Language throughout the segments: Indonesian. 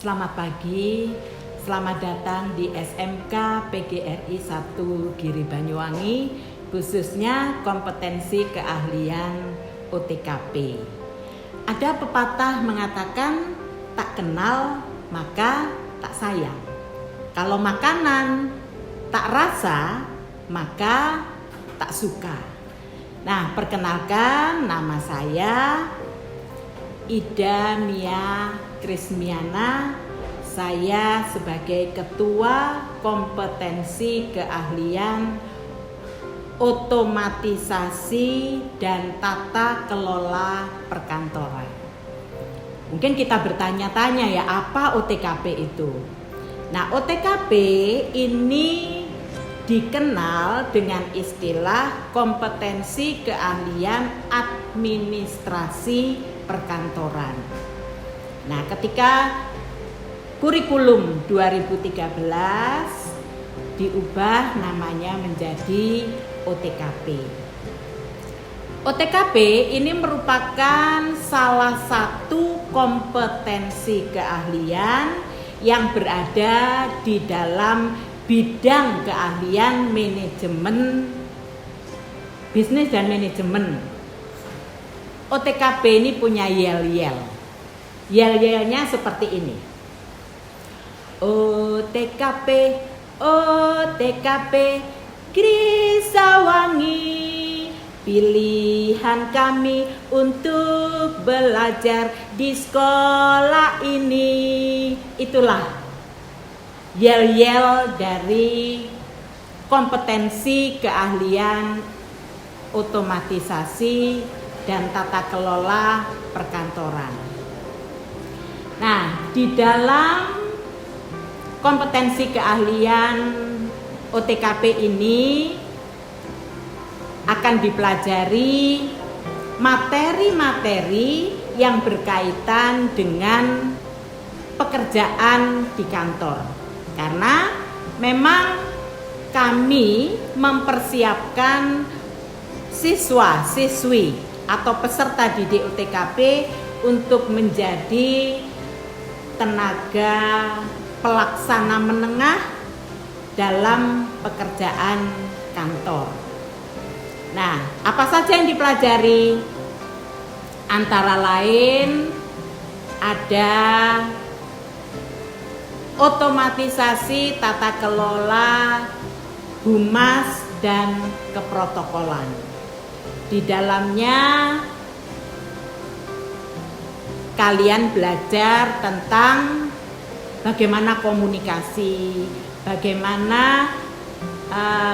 Selamat pagi, selamat datang di SMK PGRI 1 Giri Banyuwangi, khususnya kompetensi keahlian OTKP. Ada pepatah mengatakan, tak kenal maka tak sayang. Kalau makanan tak rasa maka tak suka. Nah, perkenalkan, nama saya Ida Mia Krismiana. Saya sebagai Ketua Kompetensi Keahlian Otomatisasi dan Tata Kelola Perkantoran. Mungkin kita bertanya-tanya ya, apa OTKP itu? Nah, OTKP ini dikenal dengan istilah kompetensi keahlian administrasi perkantoran. Nah, ketika kurikulum 2013 diubah namanya menjadi OTKP. OTKP ini merupakan salah satu kompetensi keahlian yang berada di dalam bidang keahlian manajemen bisnis dan manajemen. OTKP ini punya yel-yel. Yel-yelnya seperti ini. OTKP, OTKP, Grisawangi, pilihan kami untuk belajar di sekolah ini. Itulah yel-yel dari kompetensi keahlian otomatisasi dan tata kelola perkantoran. Nah, di dalam kompetensi keahlian OTKP ini akan dipelajari materi-materi yang berkaitan dengan pekerjaan di kantor. Karena memang kami mempersiapkan siswa-siswi atau peserta didik OTKP untuk menjadi tenaga pelaksana menengah dalam pekerjaan kantor. Nah, apa saja yang dipelajari? Antara lain ada otomatisasi tata kelola humas dan keprotokolan. Di dalamnya kalian belajar tentang bagaimana komunikasi, bagaimana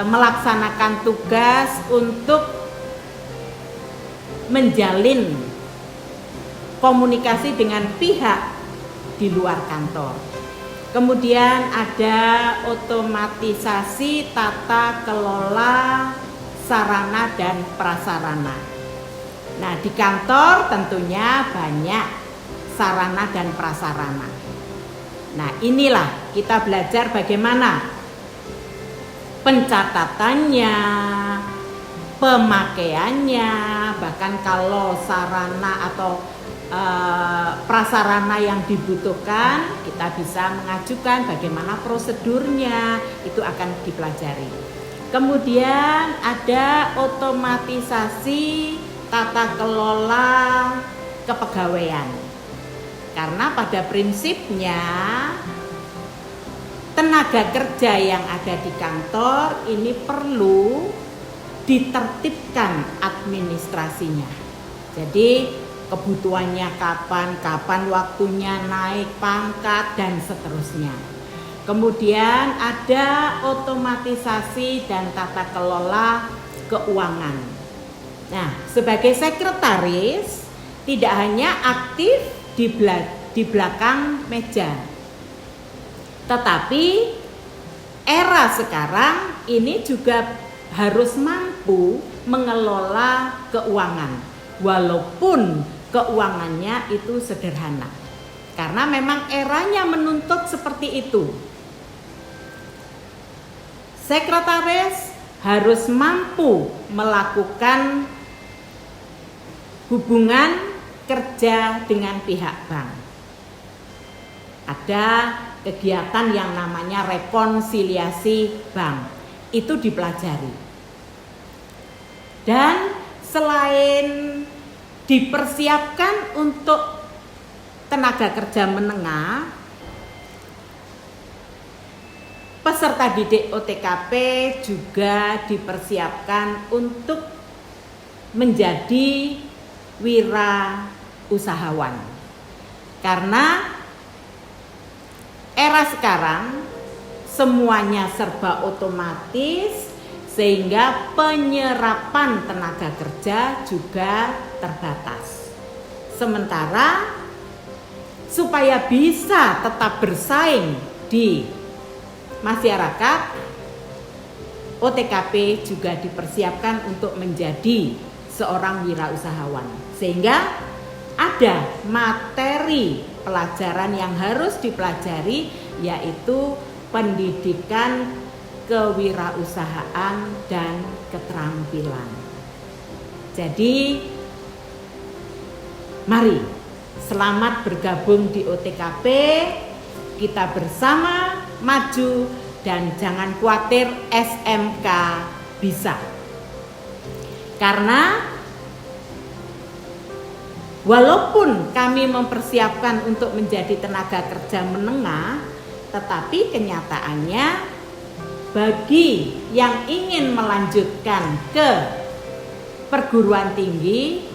melaksanakan tugas untuk menjalin komunikasi dengan pihak di luar kantor. Kemudian ada otomatisasi tata kelola sarana dan prasarana. Nah, di kantor tentunya banyak sarana dan prasarana. Nah, inilah kita belajar bagaimana pencatatannya, pemakaiannya, bahkan kalau sarana atau prasarana yang dibutuhkan, kita bisa mengajukan bagaimana prosedurnya, itu akan dipelajari. Kemudian ada otomatisasi tata kelola kepegawaian. Karena pada prinsipnya tenaga kerja yang ada di kantor ini perlu ditertibkan administrasinya. Jadi kebutuhannya kapan waktunya naik pangkat dan seterusnya. Kemudian ada otomatisasi dan tata kelola keuangan. Nah, sebagai sekretaris tidak hanya aktif di belakang meja, tetapi era sekarang ini juga harus mampu mengelola keuangan, walaupun keuangannya itu sederhana. Karena memang eranya menuntut seperti itu. Sekretaris harus mampu melakukan hubungan kerja dengan pihak bank. ada kegiatan yang namanya rekonsiliasi bank. Itu dipelajari. Dan selain dipersiapkan untuk tenaga kerja menengah, peserta didik OTKP juga dipersiapkan untuk menjadi wirausahawan. Karena era sekarang semuanya serba otomatis, sehingga penyerapan tenaga kerja juga terbatas. Sementara supaya bisa tetap bersaing di masyarakat, OTKP juga dipersiapkan untuk menjadi seorang wirausahawan. Sehingga ada materi pelajaran yang harus dipelajari, yaitu pendidikan kewirausahaan dan keterampilan. Jadi mari selamat bergabung di OTKP, kita bersama maju dan jangan khawatir, SMK bisa. Karena walaupun kami mempersiapkan untuk menjadi tenaga kerja menengah, tetapi kenyataannya bagi yang ingin melanjutkan ke perguruan tinggi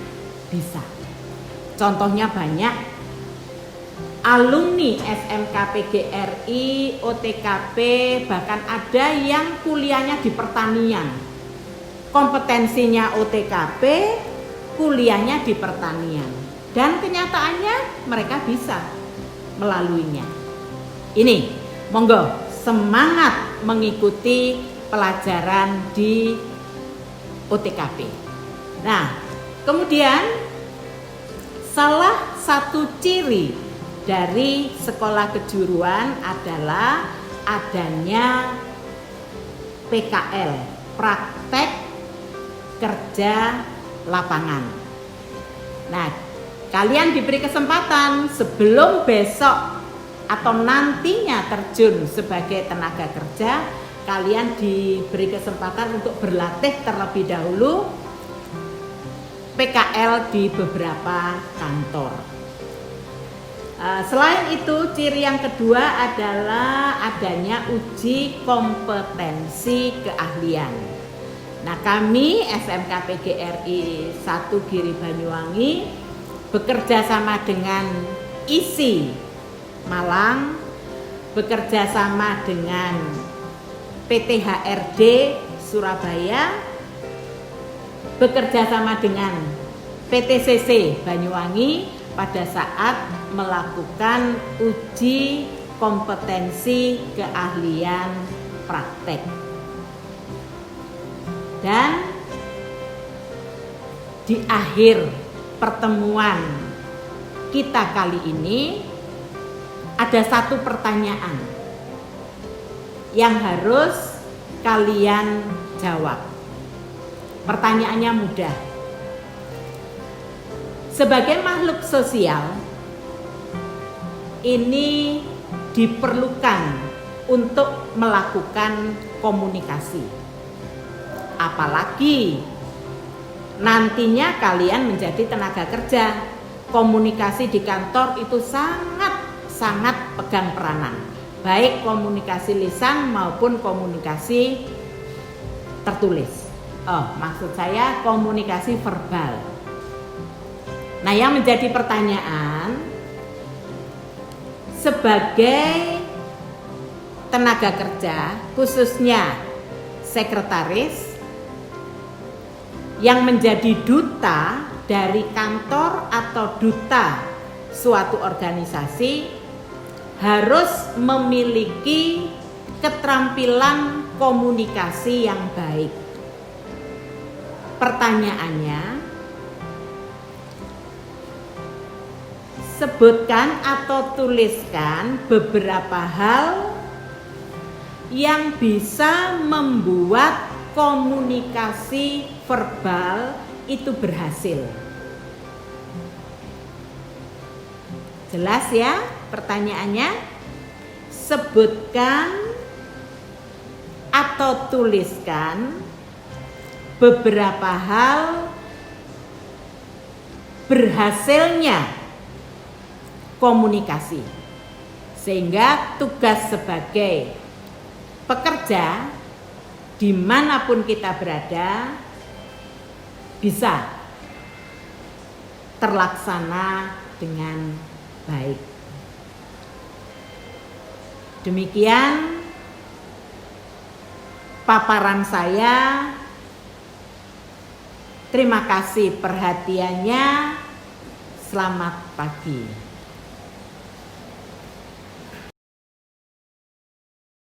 bisa. Contohnya banyak. Alumni SMK PGRI, OTKP, bahkan ada yang kuliahnya di pertanian. Kompetensinya OTKP, kuliahnya di pertanian. Dan kenyataannya mereka bisa melaluinya. Ini, monggo semangat mengikuti pelajaran di OTKP. Nah, kemudian salah satu ciri dari sekolah kejuruan adalah adanya PKL, praktek kerja lapangan. Nah, kalian diberi kesempatan sebelum besok atau nantinya terjun sebagai tenaga kerja, kalian diberi kesempatan untuk berlatih terlebih dahulu PKL di beberapa kantor. Selain itu, ciri yang kedua adalah adanya uji kompetensi keahlian. Nah, kami SMK PGRI 1 Giri Banyuwangi bekerja sama dengan ISI Malang, bekerja sama dengan PT HRD Surabaya, bekerja sama dengan PTCC Banyuwangi pada saat melakukan uji kompetensi keahlian praktek. Dan di akhir pertemuan kita kali ini ada satu pertanyaan yang harus kalian jawab. Pertanyaannya mudah. Sebagai makhluk sosial, ini diperlukan untuk melakukan komunikasi. Apalagi nantinya kalian menjadi tenaga kerja, komunikasi di kantor itu sangat pegang peranan, baik komunikasi lisan maupun komunikasi tertulis. Maksud saya komunikasi verbal. Nah, yang menjadi pertanyaan, sebagai tenaga kerja, khususnya sekretaris yang menjadi duta dari kantor atau duta suatu organisasi, harus memiliki keterampilan komunikasi yang baik. Pertanyaannya, sebutkan atau tuliskan beberapa hal yang bisa membuat komunikasi verbal itu berhasil. Jelas ya Pertanyaannya, sebutkan atau tuliskan beberapa hal berhasilnya komunikasi, sehingga tugas sebagai pekerja dimanapun kita berada bisa terlaksana dengan baik. Demikian paparan saya. Terima kasih perhatiannya. Selamat pagi.